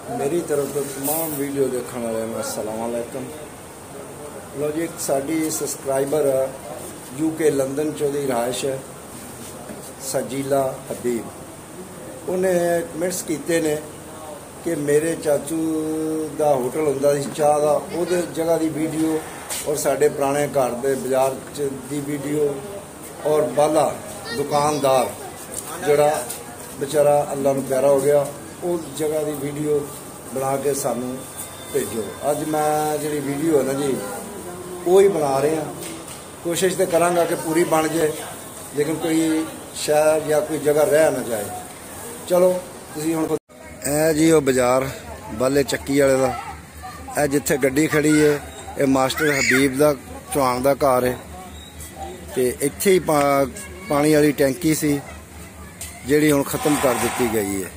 मेरी तरफ तो तमाम वीडियो देखने वाले में अस्सलाम वालेकुम। लो जी, एक साड़ी सबसक्राइबर यूके लंदन चौधरी रहायश है सजीला हबीब, उन्हें कमेंट्स किए ने कि मेरे चाचू का होटल होंदा सी चाह का, उस जगह की वीडियो और साढ़े पुराने घर के बाजार की वीडियो और बाला दुकानदार जड़ा बेचारा अल्लाह नूं प्यारा हो गया, उस जगह की वीडियो बना के सानू भेजो। अज मैं जी वीडियो है ना जी वो ही बना रहे हैं, कोशिश तो करांगा कि पूरी बन जाए, लेकिन कोई शहर या कोई जगह रह ना जाए। चलो तुसीं हुण ए जी वो बाजार बाले चक्की वाले का, ए जिथे गड्डी खड़ी है ये मास्टर हबीब का चौहान का घर है। तो इत्थे ही पानी वाली टैंकी सी जिहड़ी हुण खत्म कर दी गई है।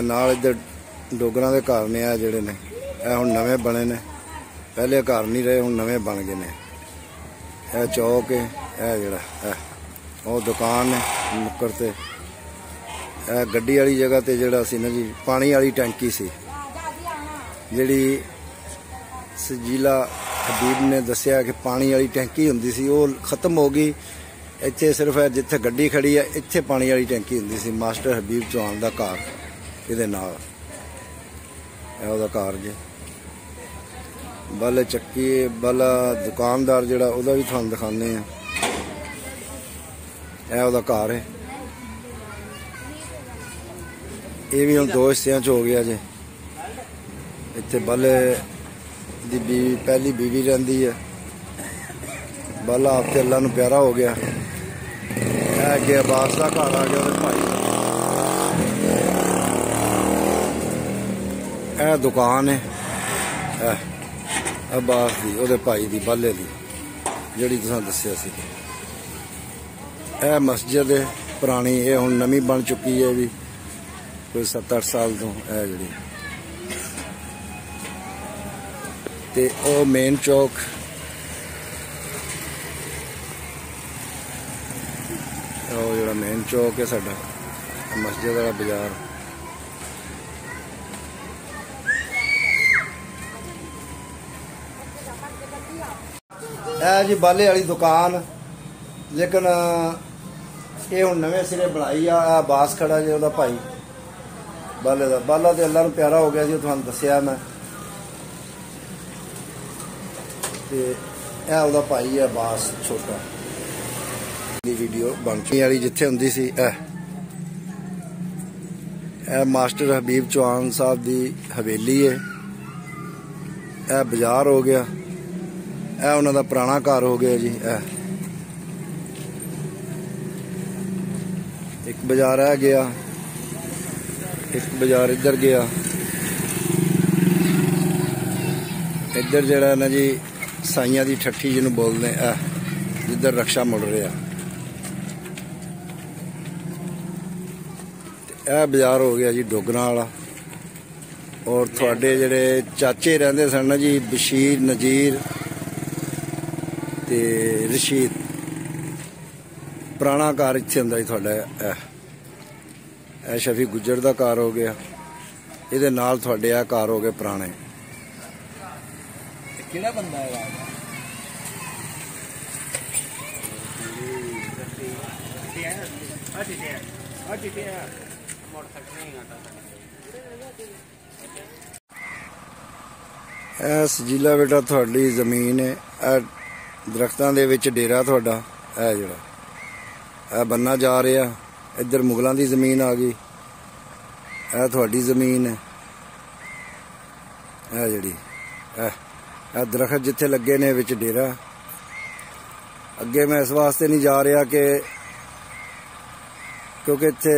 नाल इधर डोगरां दे घर ने आ जिहड़े ने हुण नवे बने ने, पहले घर नहीं रहे हुण नवे बन गए ने। यह चौक है, यह जिहड़ा वो दुकान है नुक्कड़ ते, गड्डी वाली जगह ते जिहड़ा सी ना जी पानी वाली टैंकी सी जिहड़ी सजीला हबीब ने दस्सिया कि पानी वाली टैंकी हुंदी सी, वो खत्म हो गई। इत्थे सिर्फ है जिथे गड्डी खड़ी है इत्थे पानी वाली टैंकी हुंदी सी। मास्टर हबीब चौहान का घर इहदे नाल ओहदा घर जे बाले चक्की बाला दुकानदार जिहड़ा ओहदा भी तुहानूं दिखाने हैं। यह ओहदा घर है, ये भी हुण दो हिस्सियां च हो गया जे। इत्थे बाले दी बीवी पहली बीवी रहिंदी है, बाला आप ते अल्लाह नूं प्यारा हो गया। अगे अब्बास का घर आ गया उहदे भाई, यह दुकान है अब्बास की उहदे भाई की बाले की जिहड़ी तुसां दस्सिया सी। यह मस्जिद है पुरानी, ये हुण नवी बन चुकी है भी कोई 7-8 साल तो है जिहड़ी। ते ओ मेन चौक जो मेन चौक है साडा मस्जिद वाला बाजार। है जी बाले वाली दुकान, लेकिन ये हुण नवे सिरे बनाई आ। बास खड़ा जी उहदा भाई बाले दा, बाला ते अल्लाह नूं प्यारा हो गया जी, तुहानूं दस्सिया मैं। यह उहदा भाई है बास छोटा। वीडियो बन चुकी वाली जिथे हुंदी सी मास्टर हबीब चौहान साहब की हवेली है। यह बाजार हो गया, यह उन्हों का पुराना घर हो गया जी। एक बाजार है गया, एक बाजार इधर गया। इधर जरा ना जी साइया की ठट्ठी जिन्होंने बोलते जिधर रक्षा मुड़ रहा, यह बाजार हो गया जी डोगरां वाला। और थोड़े जेडे चाचे रहंदे सन ना जी बशीर नजीर ते रशीद, पुराना घर इत्थे हुंदा जी थोड़ा। शफी गुज्जर का घर हो गया, इहदे नाल थोड़े आ घर हो गए पुराने। किहड़ा बंदा है सजीला बेटा थोड़ी जमीन है, दरख्तां दे विच डेरा थोड़ा है जिहड़ा बन्ना जा रहा। इधर मुगलों की जमीन आ गई, यह थोड़ी जमीन है जिहड़ी दरख्त जिथे लगे ने विच डेरा। अगे मैं इस वास्ते नहीं जा रहा कि क्योंकि इत्थे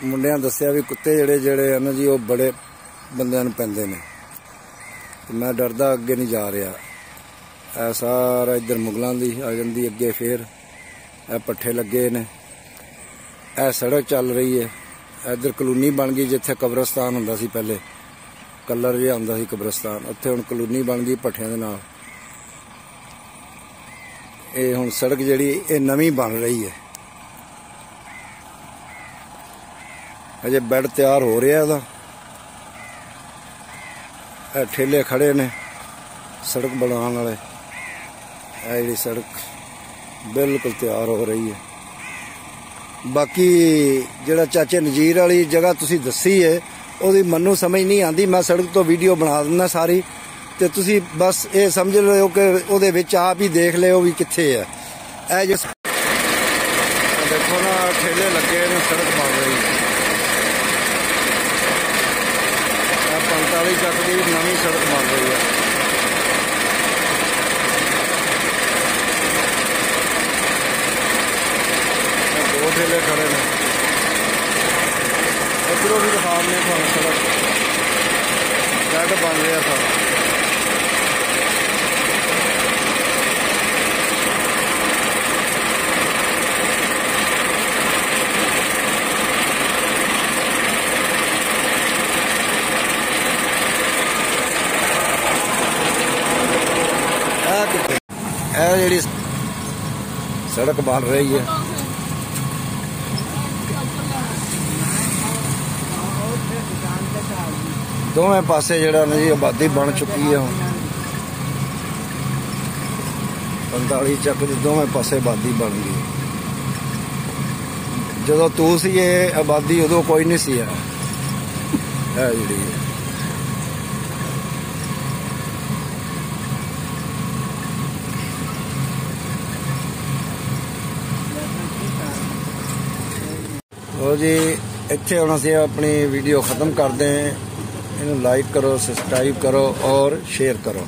मुंडियां दस्सिया भी कुत्ते जेड़े जेड़े है ना जी वो बड़े बंदियां नूं पैंदे ने, मैं डरदा अगे नहीं जा रहा। सारा इधर मुगलों की आ जाती अगे, फिर पट्ठे लगे ने, सड़क चल रही है। इधर कलोनी बन गई जिथे कब्रस्तान हुंदा सी पहले, कलर जिहा हुंदा सी कब्रस्तान, उत्थे हुण कलोनी बन गई भट्ठियां दे नाल। ये हुण सड़क जिहड़ी ये नवीं बन रही है। अजे बैड तैयार हो रहा है। ठेले खड़े ने सड़क बनाने वाले। जी सड़क बिल्कुल तैयार हो रही है। बाकी जिहड़ा चाचे नज़ीर वाली जगह तुसी दसी है ਉਹਦੀ ਮੈਨੂੰ समझ नहीं आती। मैं सड़क तो वीडियो बना दिंदा सारी, तो तुसी बस ये समझ लो कि ਉਹਦੇ ਵਿੱਚ आप ही देख लियो भी कित्थे है। ਇਹ जो देखो ना ठेले लगे ने, सड़क बन रही है। 45 ਚੱਕ ਦੀ नवी सड़क बन रही है। दो ठेले खड़े ने, इधरों भी दिखाने थानू सड़क बैड बन रहा था। जी सड़क बन रही है। दोवें पासे जड़ा जी आबादी बन चुकी है। 45 ਚੱਕ ਦੀ दोवें पासे आबादी बन गई। जो तू सी ये आबादी उदों कोई नहीं सी है जी। तो जी इत्थे हुण असीं अपनी वीडियो ख़त्म करते हैं। इन्हूं लाइक करो, सब्सक्राइब करो और शेयर करो।